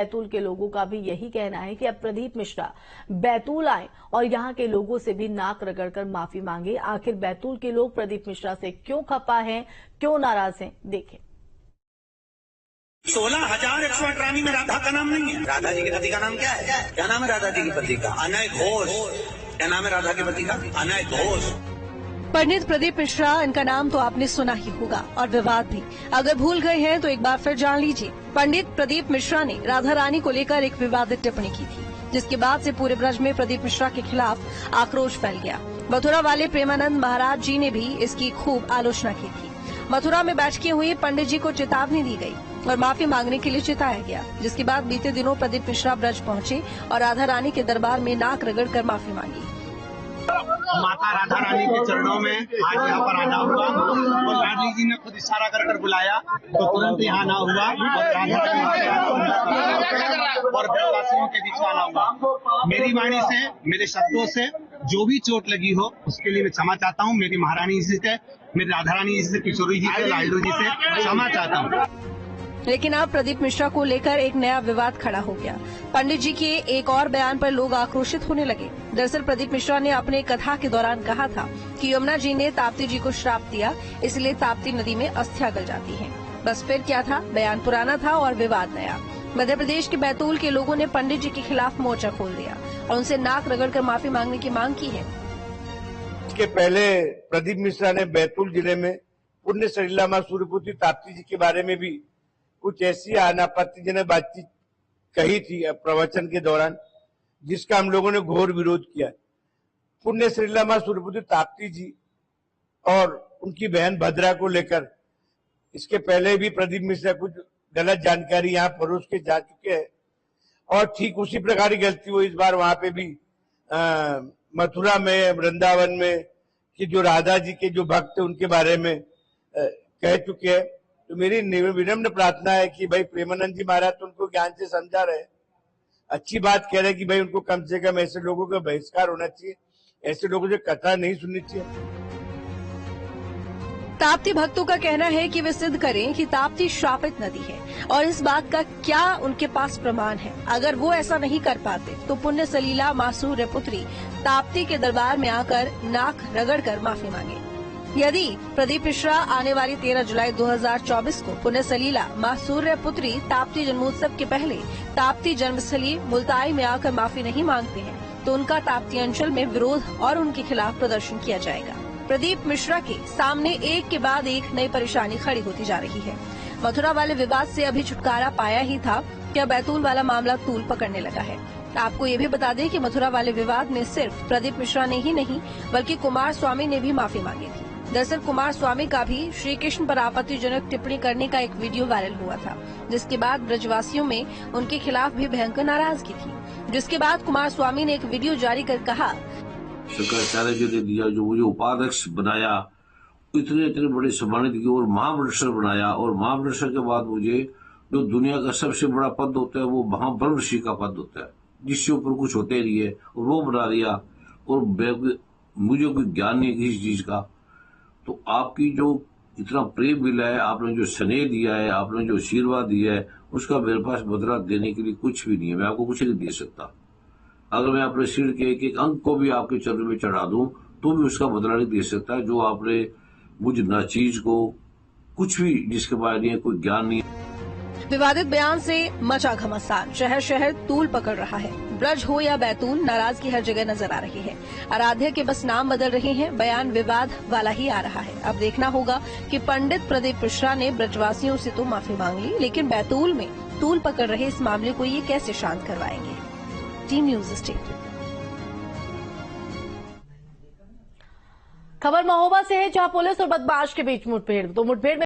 बैतूल के लोगों का भी यही कहना है कि अब प्रदीप मिश्रा बैतूल आए और यहां के लोगों से भी नाक रगड़कर माफी मांगे। आखिर बैतूल के लोग प्रदीप मिश्रा से क्यों खफा हैं, क्यों नाराज हैं, देखें। 16,118 में राधा का नाम नहीं है। राधा जी के पति का नाम क्या है? क्या नाम है राधा जी के पति का? अनय घोष। क्या नाम है राधा के पति का? अनय घोष। पंडित प्रदीप मिश्रा, इनका नाम तो आपने सुना ही होगा, और विवाद भी। अगर भूल गए हैं तो एक बार फिर जान लीजिए। पंडित प्रदीप मिश्रा ने राधा रानी को लेकर एक विवादित टिप्पणी की थी, जिसके बाद से पूरे ब्रज में प्रदीप मिश्रा के खिलाफ आक्रोश फैल गया। मथुरा वाले प्रेमानंद महाराज जी ने भी इसकी खूब आलोचना की थी। मथुरा में बैठकें हुई, पंडित जी को चेतावनी दी गई और माफी मांगने के लिए चिताया गया, जिसके बाद बीते दिनों प्रदीप मिश्रा ब्रज पहुंचे और राधा रानी के दरबार में नाक रगड़कर माफी मांगी। माता राधा रानी के चरणों में आज यहाँ पर आना हुआ और लाडली जी ने खुद इशारा कर बुलाया तो तुरंत यहाँ आना हुआ और राधा और ब्रजवासियों के बीच आना हुआ। मेरी वाणी से, मेरे शब्दों से जो भी चोट लगी हो उसके लिए मैं क्षमा चाहता हूँ। मेरी महारानी जी से, मेरी राधा रानी जी से, किशोरी जी से, लाडलू जी से क्षमा चाहता हूँ। लेकिन अब प्रदीप मिश्रा को लेकर एक नया विवाद खड़ा हो गया। पंडित जी के एक और बयान पर लोग आक्रोशित होने लगे। दरअसल प्रदीप मिश्रा ने अपने कथा के दौरान कहा था कि यमुना जी ने ताप्ती जी को श्राप दिया, इसलिए ताप्ती नदी में अस्थियां गल जाती हैं। बस फिर क्या था, बयान पुराना था और विवाद नया। मध्य प्रदेश के बैतूल के लोगों ने पंडित जी के खिलाफ मोर्चा खोल दिया और उनसे नाक रगड़कर माफी मांगने की मांग की है। इसके पहले प्रदीप मिश्रा ने बैतूल जिले में पुण्य सलीला मां सूर्यपुत्री ताप्ती जी के बारे में भी कुछ ऐसी अनापत्तिजनक बातचीत कही थी प्रवचन के दौरान, जिसका हम लोगों ने घोर विरोध किया। पुण्य सलीला मां सूर्यपुत्री ताप्ती जी और उनकी बहन भद्रा को लेकर इसके पहले भी प्रदीप मिश्रा कुछ गलत जानकारी यहाँ परोस के जा चुके हैं और ठीक उसी प्रकार की गलती वो इस बार वहां पे भी मथुरा में, वृंदावन में कि जो राधा जी के जो भक्त हैं उनके बारे में कह चुके हैं। तो मेरी विनम्र प्रार्थना है कि भाई प्रेमानंद जी महाराज तो उनको ज्ञान से समझा रहे, अच्छी बात कह रहे कि भाई उनको कम से कम ऐसे लोगों का बहिष्कार होना चाहिए, ऐसे लोगों से कथा नहीं सुननी चाहिए। ताप्ती भक्तों का कहना है कि वे सिद्ध करें कि ताप्ती श्रापित नदी है और इस बात का क्या उनके पास प्रमाण है। अगर वो ऐसा नहीं कर पाते तो पुण्य सलीला मां सूर्यपुत्री ताप्ती के दरबार में आकर नाक रगड़कर माफी मांगे। यदि प्रदीप मिश्रा आने वाली 13 जुलाई 2024 को पुण्य सलीला मां सूर्यपुत्री ताप्ती जन्मोत्सव के पहले ताप्ती जन्मस्थली मुल्ताई में आकर माफी नहीं मांगते हैं तो उनका ताप्ती अंचल में विरोध और उनके खिलाफ प्रदर्शन किया जाएगा। प्रदीप मिश्रा के सामने एक के बाद एक नई परेशानी खड़ी होती जा रही है। मथुरा वाले विवाद से अभी छुटकारा पाया ही था कि बैतूल वाला मामला तूल पकड़ने लगा है। आपको ये भी बता दें कि मथुरा वाले विवाद में सिर्फ प्रदीप मिश्रा ने ही नहीं बल्कि कुमार स्वामी ने भी माफी मांगी थी। दरअसल कुमार स्वामी का भी श्री कृष्ण पर आपत्तिजनक टिप्पणी करने का एक वीडियो वायरल हुआ था, जिसके बाद ब्रजवासियों में उनके खिलाफ भी भयंकर नाराजगी थी। जिसके बाद कुमार स्वामी ने एक वीडियो जारी कर कहा, शंकराचार्य जी ने दिया, जो मुझे उपाध्यक्ष बनाया, इतने बड़े सम्मानित किए और महामंडलेश्वर बनाया, और महामंडलेश्वर के बाद मुझे जो दुनिया का सबसे बड़ा पद होता है वो महाब्रह्म ऋषि का पद होता है, जिसके ऊपर कुछ होते नहीं है, और वो बना दिया और मुझे कोई ज्ञान नहीं किसी चीज का। तो आपकी जो इतना प्रेम मिला है, आपने जो स्नेह दिया है, आपने जो आशीर्वाद दिया है, उसका मेरे पास बदला देने के लिए कुछ भी नहीं है। मैं आपको कुछ नहीं दे सकता। अगर मैं अपने सिर के एक अंक को भी आपके चरण में चढ़ा दूं तो भी उसका बदला नहीं दे सकता। जो आपने मुझ नाचीज को कुछ भी, जिसके बारे में कोई ज्ञान नहीं है। विवादित बयान से मचा घमासान, शहर शहर तूल पकड़ रहा है। ब्रज हो या बैतूल, नाराजगी हर जगह नजर आ रही है। आराध्य के बस नाम बदल रहे हैं, बयान विवाद वाला ही आ रहा है। अब देखना होगा कि पंडित प्रदीप मिश्रा ने ब्रजवासियों से तो माफी मांग ली, लेकिन बैतूल में तूल पकड़ रहे इस मामले को ये कैसे शांत करवाएंगे। Team news state. खबर महोबा से है, जहां पुलिस और बदमाश के बीच मुठभेड़ में